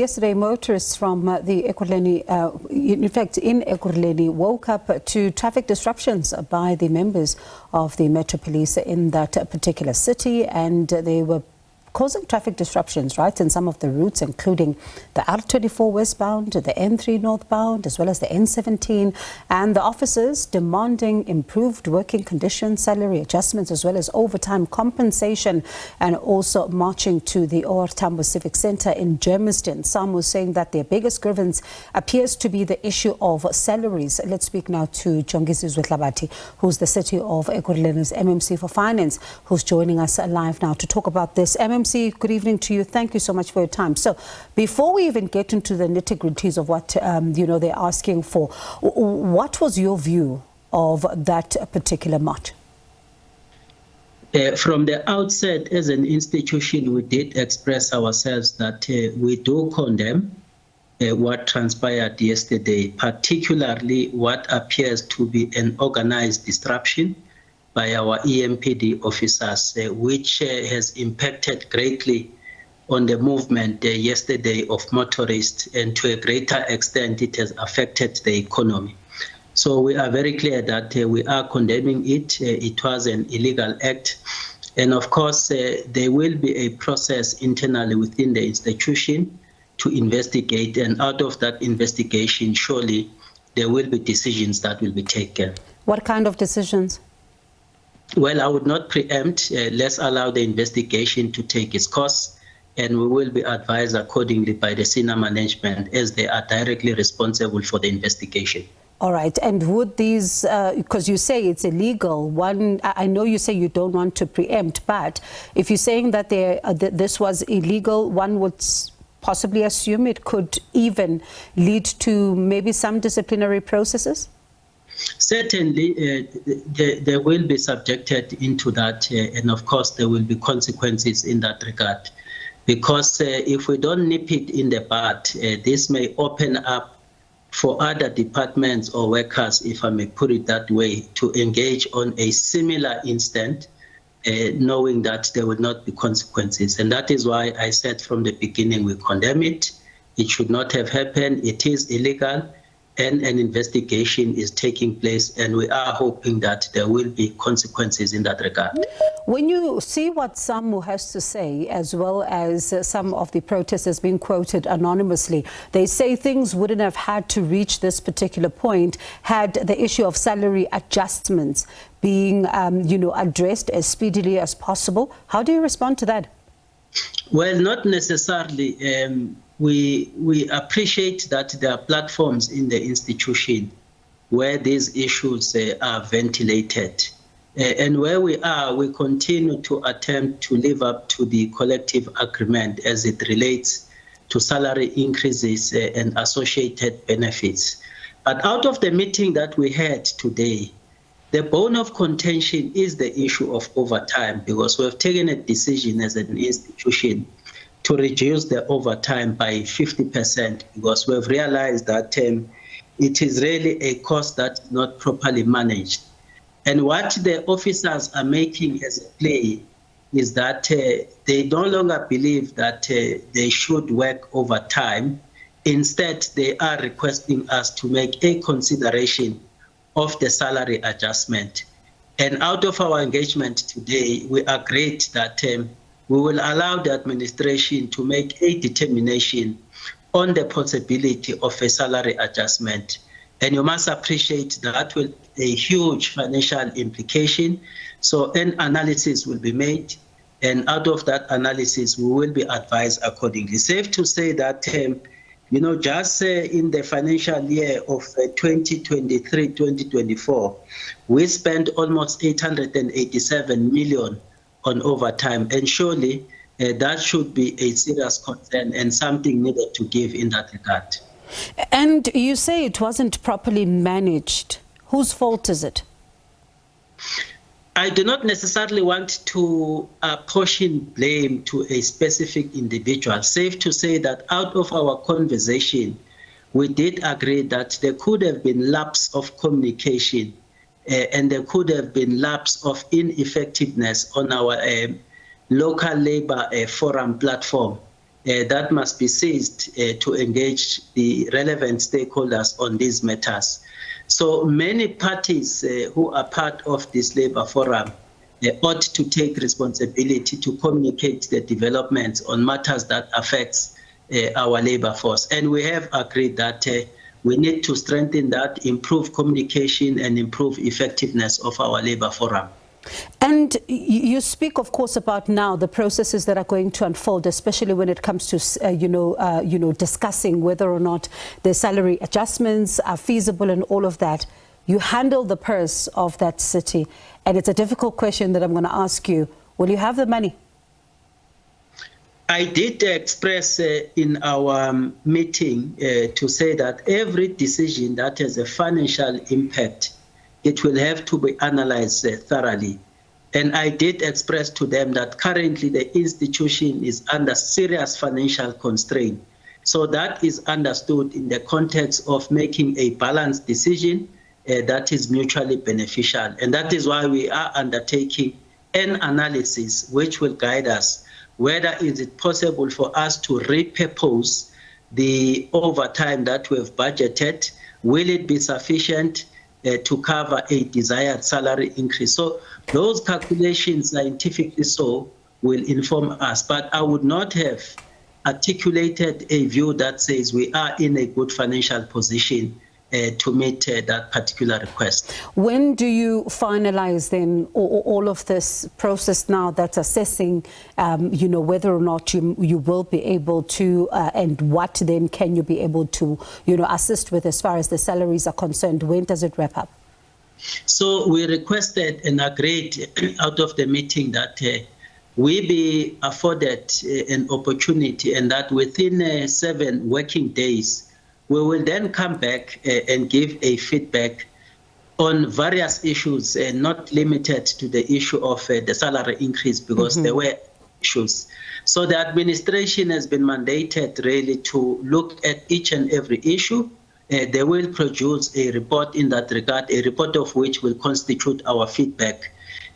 Yesterday, motorists from the Ekurhuleni, in fact, in Ekurhuleni, woke up to traffic disruptions by the members of the Metro Police in that particular city, and they were causing traffic disruptions, right, in some of the routes, including the R24 westbound, the N3 northbound, as well as the N17, and the officers demanding improved working conditions, salary adjustments, as well as overtime compensation, and also marching to the OR Tambo Civic Centre in Germiston. Some were saying that their biggest grievance appears to be the issue of salaries. Let's speak now to Jongizizwe Dlabathi, who's the City of Ekurhuleni's MMC for Finance, who's joining us live now to talk about this. MMC, good evening to you. Thank you so much for your time. So, before we even get into the nitty-gritties of what they're asking for, what was your view of that particular march? From the outset, as an institution, we did express ourselves that we do condemn what transpired yesterday, particularly what appears to be an organized disruption by our EMPD officers, which has impacted greatly on the movement yesterday of motorists, and to a greater extent it has affected the economy. So we are very clear that we are condemning it. It was an illegal act, and of course there will be a process internally within the institution to investigate, and out of that investigation surely there will be decisions that will be taken. What kind of decisions? Well, I would not preempt. Let's allow the investigation to take its course, and we will be advised accordingly by the senior management, as they are directly responsible for the investigation. All right. And would these, because you say it's illegal, I know you say you don't want to preempt, but if you're saying that this was illegal, one would possibly assume it could even lead to maybe some disciplinary processes? Certainly, they will be subjected into that, and of course there will be consequences in that regard, because if we don't nip it in the bud, this may open up for other departments or workers, if I may put it that way, to engage on a similar incident, knowing that there will not be consequences. And that is why I said from the beginning we condemn it. It should not have happened. It is illegal, and an investigation is taking place, and we are hoping that there will be consequences in that regard. When you see what Samu has to say, as well as some of the protesters being quoted anonymously, they say things wouldn't have had to reach this particular point had the issue of salary adjustments being addressed as speedily as possible. How do you respond to that? Well, not necessarily. We appreciate that there are platforms in the institution where these issues are ventilated. And where we are, we continue to attempt to live up to the collective agreement as it relates to salary increases and associated benefits. But out of the meeting that we had today, the bone of contention is the issue of overtime, because we have taken a decision as an institution to reduce the overtime by 50%, because we've realized that it is really a cost that's not properly managed. And what the officers are making as a play is that they no longer believe that they should work overtime. Instead, they are requesting us to make a consideration of the salary adjustment. And out of our engagement today, we agreed that we will allow the administration to make a determination on the possibility of a salary adjustment. And you must appreciate that will a huge financial implication. So an analysis will be made, and out of that analysis, we will be advised accordingly. Safe to say that, just in the financial year of 2023-2024, we spent almost 887 million on overtime, and surely that should be a serious concern and something needed to give in that regard. And you say it wasn't properly managed. Whose fault is it? I do not necessarily want to apportion blame to a specific individual. Safe to say that out of our conversation, we did agree that there could have been lapse of communication and there could have been lapse of ineffectiveness on our local labor forum platform. that must be seized to engage the relevant stakeholders on these matters. So many parties who are part of this labour forum ought to take responsibility to communicate the developments on matters that affects our labour force. And we have agreed that we need to strengthen that, improve communication and improve effectiveness of our labour forum. And you speak, of course, about now the processes that are going to unfold, especially when it comes to, discussing whether or not the salary adjustments are feasible and all of that. You handle the purse of that city, and it's a difficult question that I'm going to ask you. Will you have the money? I did express in our meeting to say that every decision that has a financial impact, it will have to be analyzed thoroughly. And I did express to them that currently the institution is under serious financial constraint. So that is understood in the context of making a balanced decision that is mutually beneficial. And that is why we are undertaking an analysis which will guide us whether is it possible for us to repurpose the overtime that we have budgeted. Will it be sufficient to cover a desired salary increase? So those calculations, scientifically so, will inform us. But I would not have articulated a view that says we are in a good financial position to meet that particular request. When do you finalize then all of this process now that's assessing, whether or not you will be able to, and what then can you be able to, assist with as far as the salaries are concerned? When does it wrap up? So we requested and agreed out of the meeting that we be afforded an opportunity, and that within 7 working days, we will then come back and give a feedback on various issues, not limited to the issue of the salary increase, because there were issues. So the administration has been mandated really to look at each and every issue. They will produce a report in that regard, a report of which will constitute our feedback.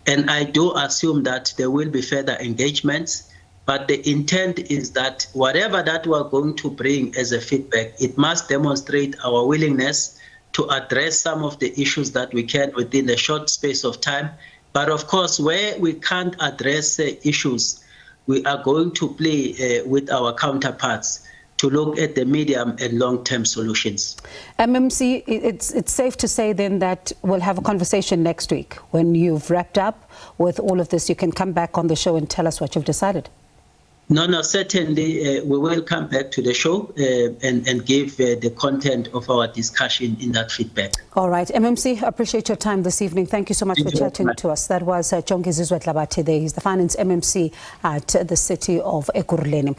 And I do assume that there will be further engagements. But the intent is that whatever that we're going to bring as a feedback, it must demonstrate our willingness to address some of the issues that we can within a short space of time. But of course, where we can't address issues, we are going to play with our counterparts to look at the medium and long-term solutions. MMC, it's safe to say then that we'll have a conversation next week. When you've wrapped up with all of this, you can come back on the show and tell us what you've decided. No, certainly we will come back to the show and give the content of our discussion in that feedback. All right. MMC, appreciate your time this evening. Thank you so much for chatting to us. That was Jongizizwe Dlabathi. He's the finance MMC at the city of Ekurhuleni.